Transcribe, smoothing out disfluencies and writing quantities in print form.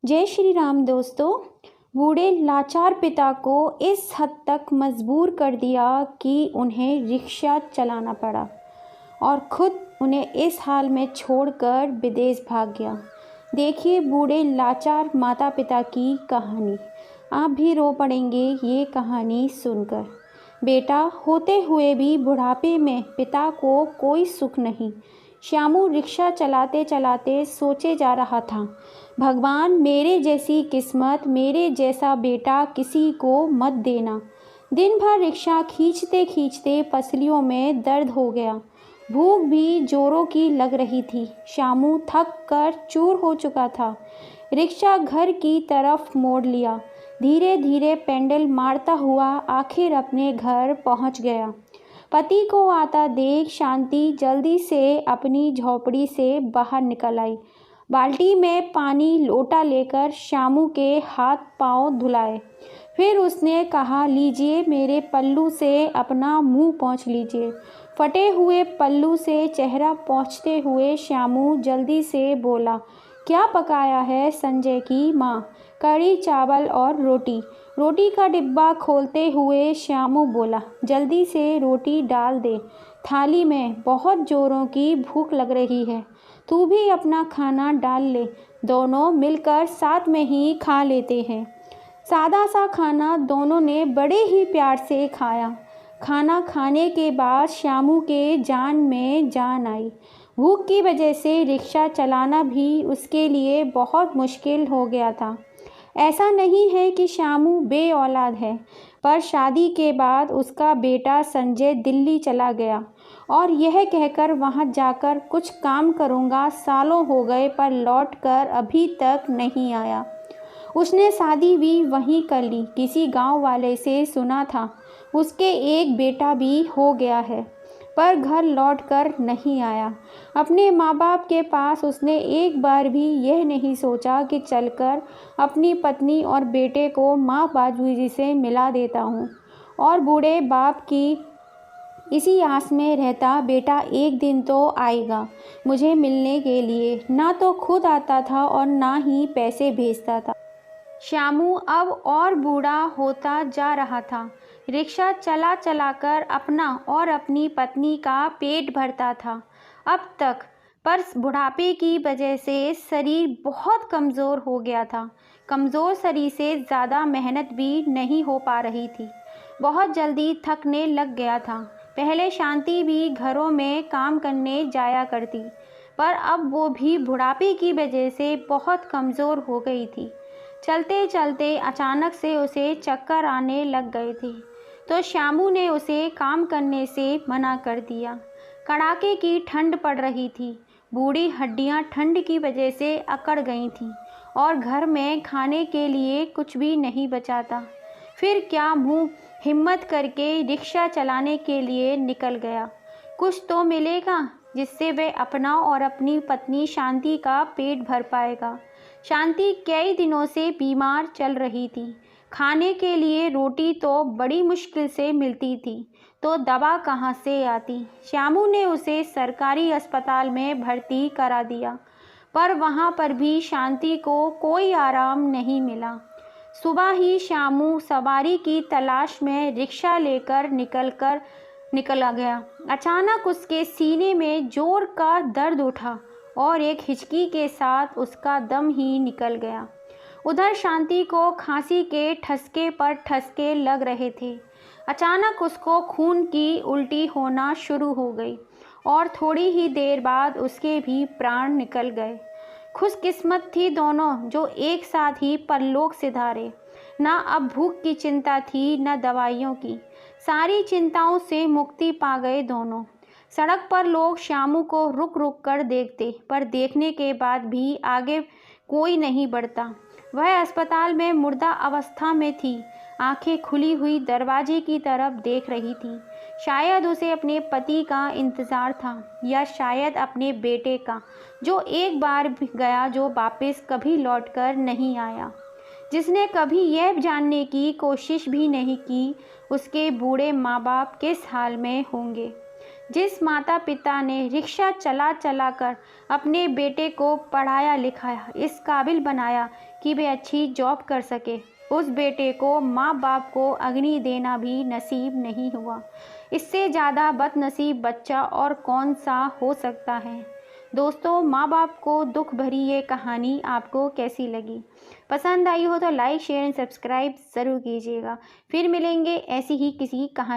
जय श्री राम दोस्तों। बूढ़े लाचार पिता को इस हद तक मजबूर कर दिया कि उन्हें रिक्शा चलाना पड़ा और खुद उन्हें इस हाल में छोड़कर विदेश भाग गया। देखिए बूढ़े लाचार माता पिता की कहानी। आप भी रो पड़ेंगे ये कहानी सुनकर। बेटा होते हुए भी बुढ़ापे में पिता को कोई सुख नहीं। श्यामू रिक्शा चलाते चलाते सोचे जा रहा था, भगवान मेरे जैसी किस्मत, मेरे जैसा बेटा किसी को मत देना। दिन भर रिक्शा खींचते खींचते पसलियों में दर्द हो गया। भूख भी जोरों की लग रही थी। श्यामू थक कर चूर हो चुका था। रिक्शा घर की तरफ मोड़ लिया। धीरे धीरे पेंडल मारता हुआ आखिर अपने घर पहुंच गया। पति को आता देख शांति जल्दी से अपनी झोपड़ी से बाहर निकल आई। बाल्टी में पानी लोटा लेकर श्यामू के हाथ पांव धुलाए। फिर उसने कहा, लीजिए मेरे पल्लू से अपना मुंह पोंछ लीजिए। फटे हुए पल्लू से चेहरा पोंछते हुए श्यामू जल्दी से बोला, क्या पकाया है संजय की माँ? कढ़ी चावल और रोटी। रोटी का डिब्बा खोलते हुए श्यामू बोला, जल्दी से रोटी डाल दे थाली में, बहुत जोरों की भूख लग रही है। तू भी अपना खाना डाल ले, दोनों मिलकर साथ में ही खा लेते हैं। सादा सा खाना दोनों ने बड़े ही प्यार से खाया। खाना खाने के बाद श्यामू के जान में जान आई। भूख की वजह से रिक्शा चलाना भी उसके लिए बहुत मुश्किल हो गया था। ऐसा नहीं है कि श्यामू बे औलाद है, पर शादी के बाद उसका बेटा संजय दिल्ली चला गया और यह कहकर वहां जाकर कुछ काम करूंगा। सालों हो गए पर लौटकर अभी तक नहीं आया। उसने शादी भी वहीं कर ली। किसी गांव वाले से सुना था उसके एक बेटा भी हो गया है, पर घर लौटकर नहीं आया। अपने माँ बाप के पास उसने एक बार भी यह नहीं सोचा कि चलकर अपनी पत्नी और बेटे को माँ बाबूजी से मिला देता हूँ। और बूढ़े बाप की इसी आस में रहता, बेटा एक दिन तो आएगा मुझे मिलने के लिए। ना तो खुद आता था और ना ही पैसे भेजता था। श्यामू अब और बूढ़ा होता जा रहा था। रिक्शा चला चलाकर अपना और अपनी पत्नी का पेट भरता था अब तक, पर बुढ़ापे की वजह से शरीर बहुत कमज़ोर हो गया था। कमज़ोर शरीर से ज़्यादा मेहनत भी नहीं हो पा रही थी। बहुत जल्दी थकने लग गया था। पहले शांति भी घरों में काम करने जाया करती, पर अब वो भी बुढ़ापे की वजह से बहुत कमज़ोर हो गई थी। चलते चलते अचानक से उसे चक्कर आने लग गए थे, तो श्यामू ने उसे काम करने से मना कर दिया। कड़ाके की ठंड पड़ रही थी। बूढ़ी हड्डियां ठंड की वजह से अकड़ गई थीं और घर में खाने के लिए कुछ भी नहीं बचा था। फिर क्या मुंह हिम्मत करके रिक्शा चलाने के लिए निकल गया। कुछ तो मिलेगा जिससे वह अपना और अपनी पत्नी शांति का पेट भर पाएगा। शांति कई दिनों से बीमार चल रही थी। खाने के लिए रोटी तो बड़ी मुश्किल से मिलती थी, तो दवा कहाँ से आती। श्यामू ने उसे सरकारी अस्पताल में भर्ती करा दिया, पर वहाँ पर भी शांति को कोई आराम नहीं मिला। सुबह ही श्यामू सवारी की तलाश में रिक्शा लेकर निकल गया। अचानक उसके सीने में जोर का दर्द उठा और एक हिचकी के साथ उसका दम ही निकल गया। उधर शांति को खांसी के ठसके पर ठसके लग रहे थे। अचानक उसको खून की उल्टी होना शुरू हो गई और थोड़ी ही देर बाद उसके भी प्राण निकल गए। खुशकिस्मत थी दोनों जो एक साथ ही परलोक सिधारे। ना अब भूख की चिंता थी, न दवाइयों की। सारी चिंताओं से मुक्ति पा गए दोनों। सड़क पर लोग श्यामू को रुक रुक कर देखते, पर देखने के बाद भी आगे कोई नहीं बढ़ता। वह अस्पताल में मुर्दा अवस्था में थी। आंखें खुली हुई दरवाजे की तरफ देख रही थी। शायद उसे अपने पति का इंतज़ार था, या शायद अपने बेटे का, जो एक बार भी गया, जो वापस कभी लौटकर नहीं आया। जिसने कभी यह जानने की कोशिश भी नहीं की उसके बूढ़े माँ बाप किस हाल में होंगे। जिस माता पिता ने रिक्शा चला चला कर अपने बेटे को पढ़ाया लिखाया, इस काबिल बनाया कि वे अच्छी जॉब कर सके। उस बेटे को माँ बाप को अग्नि देना भी नसीब नहीं हुआ। इससे ज़्यादा बदनसीब बच्चा और कौन सा हो सकता है। दोस्तों, माँ बाप को दुख भरी ये कहानी आपको कैसी लगी? पसंद आई हो तो लाइक शेयर एंड सब्सक्राइब ज़रूर कीजिएगा। फिर मिलेंगे ऐसी ही किसी कहानी